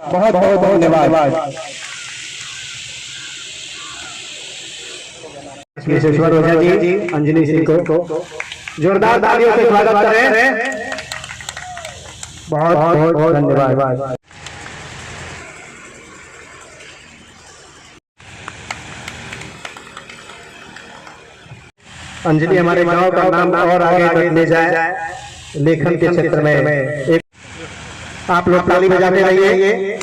बहुत बहुत धन्यवाद। विशेश्वर ओझा जी अंजलि सिंह को जोरदार तालियों से स्वागत करें। बहुत बहुत धन्यवाद। अंजलि हमारे गांव का नाम और आगे ले जाए लेखन के क्षेत्र में। एक आप लोग ताली बजाते रहिए।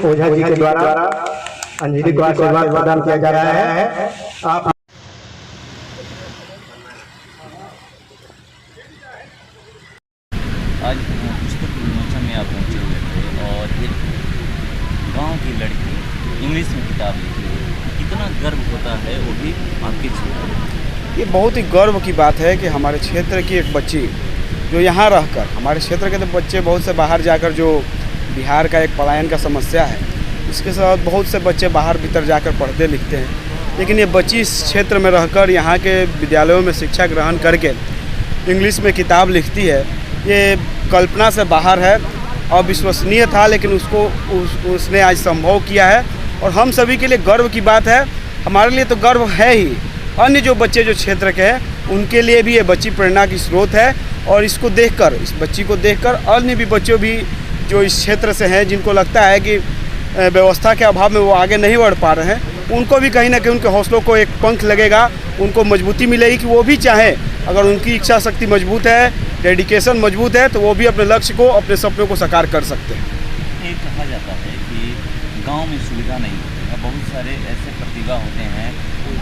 ओझा जी के द्वारा अंजलि को आशीर्वाद प्रदान किया जा रहा है। आप आज पुस्तक विमोचन में आप पहुँचे हुए थे और एक गांव की लड़की इंग्लिश में किताब लिखी है, कितना गर्व होता है वो भी आपके क्षेत्र में। ये बहुत ही गर्व की बात है कि हमारे क्षेत्र की एक बच्ची जो यहाँ रहकर, हमारे क्षेत्र के तो बच्चे बहुत से बाहर जाकर, जो बिहार का एक पलायन का समस्या है, इसके साथ बहुत से बच्चे बाहर भीतर जाकर पढ़ते लिखते हैं, लेकिन ये बच्ची इस क्षेत्र में रहकर यहाँ के विद्यालयों में शिक्षा ग्रहण करके इंग्लिश में किताब लिखती है। ये कल्पना से बाहर है, अविश्वसनीय था, लेकिन उसने आज संभव किया है और हम सभी के लिए गर्व की बात है। हमारे लिए तो गर्व है ही, अन्य जो बच्चे जो क्षेत्र के हैं उनके लिए भी ये बच्ची प्रेरणा की स्रोत है। और इसको देखकर, इस बच्ची को देखकर अन्य भी बच्चों भी जो इस क्षेत्र से हैं, जिनको लगता है कि व्यवस्था के अभाव में वो आगे नहीं बढ़ पा रहे हैं, उनको भी कहीं ना कहीं उनके हौसलों को एक पंख लगेगा, उनको मजबूती मिलेगी कि वो भी चाहें, अगर उनकी इच्छा शक्ति मजबूत है, डेडिकेशन मजबूत है, तो वो भी अपने लक्ष्य को, अपने सपनों को साकार कर सकते हैं। ये कहा जाता है कि गांव में सुविधा नहीं होती है, बहुत सारे ऐसे प्रतिभा होते हैं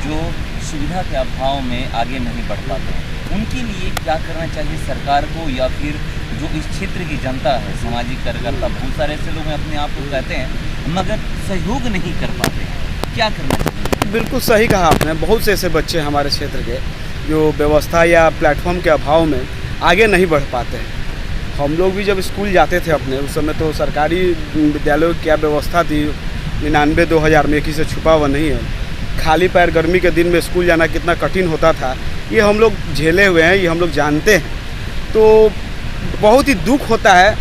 जो सुविधा के अभाव में आगे नहीं बढ़ पाते हैं। उनके लिए क्या करना चाहिए सरकार को, या फिर जो इस क्षेत्र की जनता है, सामाजिक कार्यकर्ता, बहुत सारे ऐसे लोग अपने आप को कहते हैं मगर सहयोग नहीं कर पाते हैं, क्या करना चाहिए? बिल्कुल सही कहा आपने। बहुत से ऐसे बच्चे हमारे क्षेत्र के जो व्यवस्था या प्लेटफॉर्म के अभाव में आगे नहीं बढ़ पाते हैं। हम लोग भी जब स्कूल जाते थे अपने, उस समय तो सरकारी विद्यालयों की क्या व्यवस्था थी, 99-2000 में, किसी से छुपा हुआ नहीं है। खाली पैर गर्मी के दिन में स्कूल जाना कितना कठिन होता था, ये हम लोग झेले हुए हैं, ये हम लोग जानते हैं। तो बहुत ही दुख होता है।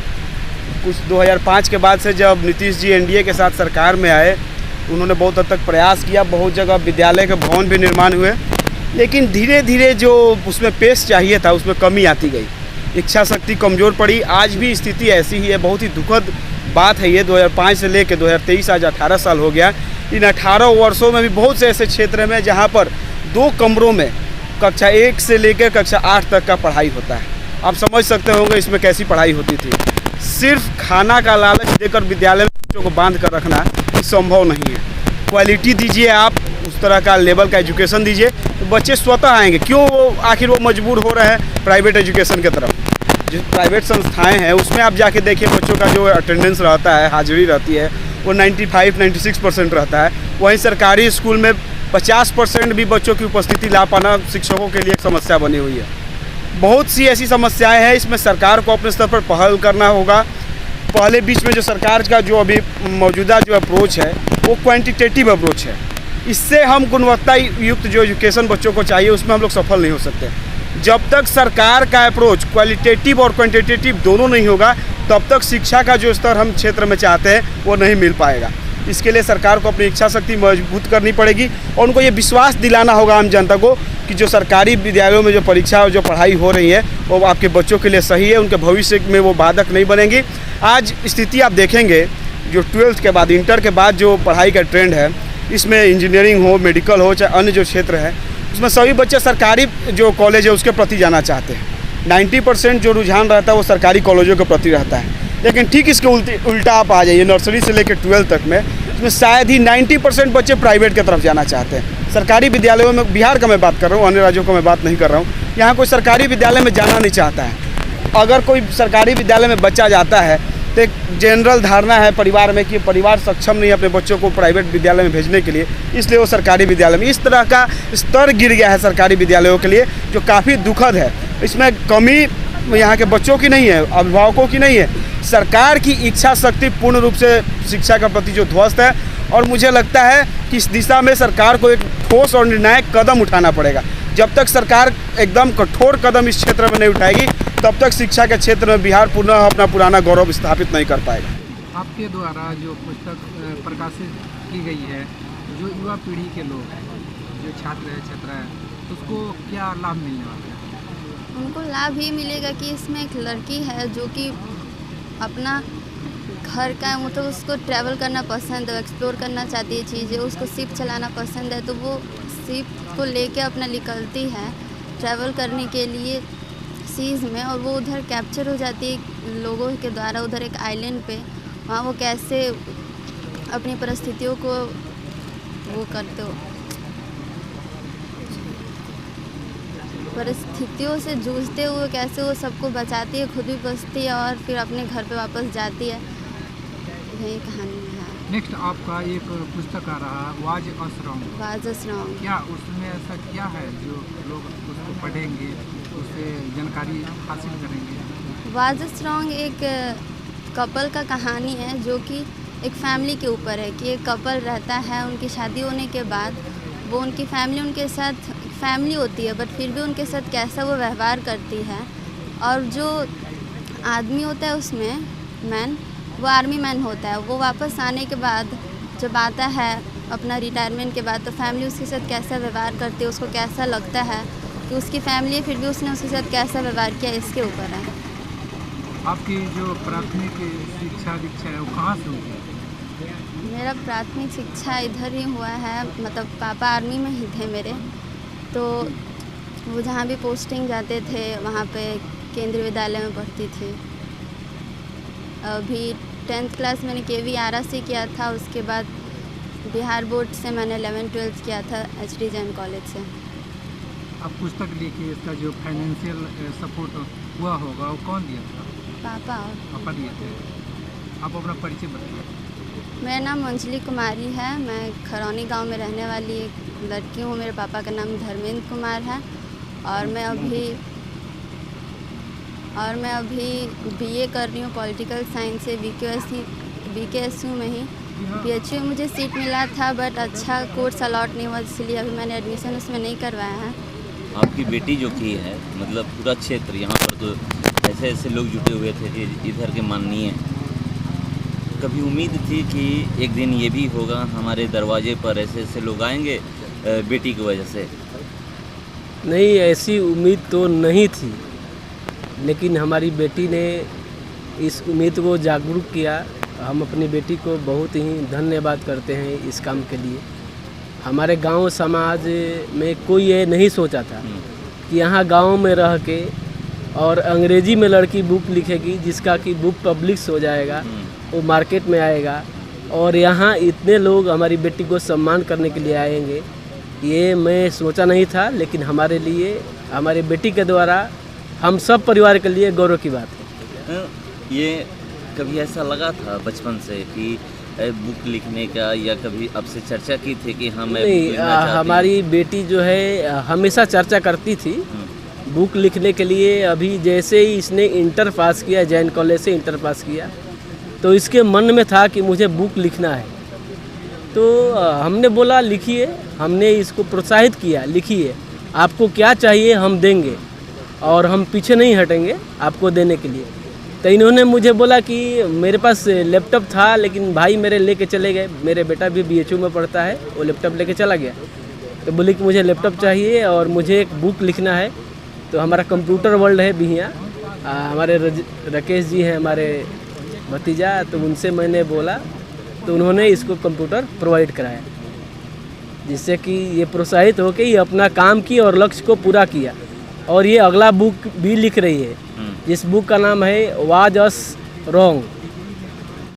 कुछ 2005 के बाद से जब नीतीश जी एनडीए के साथ सरकार में आए, उन्होंने बहुत हद तक प्रयास किया, बहुत जगह विद्यालय के भवन भी निर्माण हुए, लेकिन धीरे धीरे जो उसमें पेश चाहिए था उसमें कमी आती गई, इच्छा शक्ति कमज़ोर पड़ी। आज भी स्थिति ऐसी ही है। बहुत ही दुखद बात है ये। 2005 से लेकर 2023 आज 18 साल हो गया। इन 18 वर्षों में भी बहुत से ऐसे क्षेत्र में जहाँ पर 2 कमरों में कक्षा 1 से लेकर कक्षा 8 तक का पढ़ाई होता है। आप समझ सकते होंगे इसमें कैसी पढ़ाई होती थी। सिर्फ खाना का लालच देकर विद्यालय में बच्चों को बांध कर रखना संभव नहीं है। क्वालिटी दीजिए, आप उस तरह का लेवल का एजुकेशन दीजिए, तो बच्चे स्वतः आएंगे। क्यों आखिर वो मजबूर हो रहे हैं प्राइवेट एजुकेशन की तरफ? जो प्राइवेट संस्थाएं हैं उसमें आप जाके देखिए, बच्चों का जो अटेंडेंस रहता है, हाजिरी रहती है, वो 95-96% रहता है। वहीं सरकारी स्कूल में 50% भी बच्चों की उपस्थिति ला पाना शिक्षकों के लिए एक समस्या बनी हुई है। बहुत सी ऐसी समस्याएं हैं, इसमें सरकार को अपने स्तर पर पहल करना होगा। पहले बीच में जो सरकार का जो अभी मौजूदा जो अप्रोच है वो क्वांटिटेटिव अप्रोच है। इससे हम गुणवत्ता युक्त जो एजुकेशन बच्चों को चाहिए उसमें हम लोग सफल नहीं हो सकते। जब तक सरकार का अप्रोच क्वालिटेटिव और क्वांटिटेटिव दोनों नहीं होगा, तब तक शिक्षा का जो स्तर हम क्षेत्र में चाहते हैं वो नहीं मिल पाएगा। इसके लिए सरकार को अपनी इच्छा शक्ति मजबूत करनी पड़ेगी और उनको ये विश्वास दिलाना होगा आम जनता को कि जो सरकारी विद्यालयों में जो परीक्षा और जो पढ़ाई हो रही है वो आपके बच्चों के लिए सही है, उनके भविष्य में वो बाधक नहीं बनेंगी। आज स्थिति आप देखेंगे, जो 12th के बाद, इंटर के बाद जो पढ़ाई का ट्रेंड है, इसमें इंजीनियरिंग हो, मेडिकल हो, चाहे अन्य जो क्षेत्र है, उसमें सभी बच्चे सरकारी जो कॉलेज है उसके प्रति जाना चाहते हैं। 90% जो रुझान रहता है वो सरकारी कॉलेजों के प्रति रहता है। लेकिन ठीक इसके उल्टा आप आ जाइए, नर्सरी से लेकर 12th तक में, इसमें शायद ही 90% बच्चे प्राइवेट की तरफ जाना चाहते हैं। सरकारी विद्यालयों में, बिहार का मैं बात कर रहा हूँ, अन्य राज्यों का मैं बात नहीं कर रहा हूँ, यहाँ कोई सरकारी विद्यालय में जाना नहीं चाहता है। अगर कोई सरकारी विद्यालय में बच्चा जाता है तो एक जनरल धारणा है परिवार में कि परिवार सक्षम नहीं है अपने बच्चों को प्राइवेट विद्यालय में भेजने के लिए, इसलिए वो सरकारी विद्यालय में, इस तरह का स्तर गिर गया है सरकारी विद्यालयों के लिए, जो काफ़ी दुखद है। इसमें कमी यहाँ के बच्चों की नहीं है, अभिभावकों की नहीं है, सरकार की इच्छा शक्ति पूर्ण रूप से शिक्षा के प्रति जो ध्वस्त है। और मुझे लगता है कि इस दिशा में सरकार को एक ठोस और निर्णायक कदम उठाना पड़ेगा। जब तक सरकार एकदम कठोर कदम इस क्षेत्र में नहीं उठाएगी तब तक शिक्षा के क्षेत्र में बिहार पुनः अपना पुराना गौरव स्थापित नहीं कर पाएगा। आपके द्वारा जो पुस्तक प्रकाशित की गई है, जो युवा पीढ़ी के लोग हैं, जो छात्र है छात्रा है, उसको क्या लाभ मिलने वाला है? उनको लाभ ये मिलेगा कि इसमें एक लड़की है जो कि अपना घर का मतलब उसको ट्रैवल करना पसंद है, एक्सप्लोर करना चाहती है चीज़ें, उसको शिप चलाना पसंद है, तो वो शिप को लेके अपना निकलती है ट्रैवल करने के लिए सीज़ में, और वो उधर कैप्चर हो जाती है लोगों के द्वारा उधर एक आइलैंड पे। वहाँ वो कैसे अपनी परिस्थितियों को वो करते हो, परिस्थितियों से जूझते हुए कैसे वो सबको बचाती है, खुद भी बचती है और फिर अपने घर पे वापस जाती है। यही कहानी है। नेक्स्ट आपका एक पुस्तक आ रहा है, was us wrong. Was us wrong. क्या उसमें ऐसा क्या है जो लोग उसको पढ़ेंगे, उससे जानकारी हासिल करेंगे? वाज अस रॉन्ग एक कपल का कहानी है जो कि एक फैमिली के ऊपर है कि एक कपल रहता है, उनकी शादी होने के बाद वो उनकी फैमिली उनके साथ फैमिली होती है, बट फिर भी उनके साथ कैसा वो व्यवहार करती है। और जो आदमी होता है उसमें मैन, वो आर्मी मैन होता है, वो वापस आने के बाद जब आता है अपना रिटायरमेंट के बाद, तो फैमिली उसके साथ कैसा व्यवहार करती है, उसको कैसा लगता है कि उसकी फैमिली है, फिर भी उसने उसके साथ कैसा व्यवहार किया, इसके ऊपर है। आपकी जो प्राथमिक शिक्षा दीक्षा है वो कहाँ से हुई? मेरा प्राथमिक शिक्षा इधर ही हुआ है, मतलब पापा आर्मी में ही थे मेरे, तो वो जहाँ भी पोस्टिंग जाते थे वहाँ पे केंद्रीय विद्यालय में पढ़ती थी। अभी 10th क्लास मैंने KV आरा से किया था, उसके बाद बिहार बोर्ड से मैंने 11th-12th किया था HD जैन कॉलेज से। अब पुस्तक लिखी, इसका जो फाइनेंशियल सपोर्ट हुआ होगा वो कौन दिया था? पापा। और पापा दिए थे। आप अपना परिचय बताइए। मेरा नाम अंजलि कुमारी है, मैं खरौनी गांव में रहने वाली एक लड़की हूँ। मेरे पापा का नाम धर्मेंद्र कुमार है और मैं अभी BA कर रही हूँ पॉलिटिकल साइंस से BKSU में ही। PHU में मुझे सीट मिला था बट अच्छा कोर्स अलॉट नहीं हुआ, इसलिए अभी मैंने एडमिशन उसमें नहीं करवाया है। आपकी बेटी जो की है, मतलब पूरा क्षेत्र यहाँ पर तो ऐसे ऐसे लोग जुटे हुए थे कि इधर के माननीय, कभी उम्मीद थी कि एक दिन ये भी होगा हमारे दरवाजे पर ऐसे ऐसे लोग आएंगे बेटी की वजह से? नहीं, ऐसी उम्मीद तो नहीं थी, लेकिन हमारी बेटी ने इस उम्मीद को जागरूक किया। हम अपनी बेटी को बहुत ही धन्यवाद करते हैं इस काम के लिए। हमारे गांव समाज में कोई ये नहीं सोचा था कि यहाँ गांव में रह के और अंग्रेजी में लड़की बुक लिखेगी जिसका कि बुक पब्लिश हो जाएगा, वो मार्केट में आएगा और यहाँ इतने लोग हमारी बेटी को सम्मान करने के लिए आएंगे, ये मैं सोचा नहीं था। लेकिन हमारे लिए, हमारी बेटी के द्वारा हम सब परिवार के लिए गौरव की बात है। ये कभी ऐसा लगा था बचपन से कि बुक लिखने का, या कभी आपसे चर्चा की थी कि हाँ मैं बुक लिखना चाहती हूँ? हमारी बेटी जो है हमेशा चर्चा करती थी बुक लिखने के लिए। अभी जैसे ही इसने इंटर पास किया, जैन कॉलेज से इंटर पास किया, तो इसके मन में था कि मुझे बुक लिखना है। तो हमने बोला लिखिए, हमने इसको प्रोत्साहित किया, लिखिए, आपको क्या चाहिए हम देंगे और हम पीछे नहीं हटेंगे आपको देने के लिए। तो इन्होंने मुझे बोला कि मेरे पास लैपटॉप था लेकिन भाई मेरे लेके चले गए, मेरे बेटा भी BHU में पढ़ता है, वो लैपटॉप लेके चला गया। तो बोले कि मुझे लैपटॉप चाहिए और मुझे एक बुक लिखना है। तो हमारा कंप्यूटर वर्ल्ड है बिहिया, हमारे राकेश जी हैं हमारे भतीजा, तो उनसे मैंने बोला, तो उन्होंने इसको कंप्यूटर प्रोवाइड कराया, जिससे कि ये प्रोत्साहित होकर ये अपना काम की और लक्ष्य को पूरा किया। और ये अगला बुक भी लिख रही है, जिस बुक का नाम है वाज अस रॉन्ग।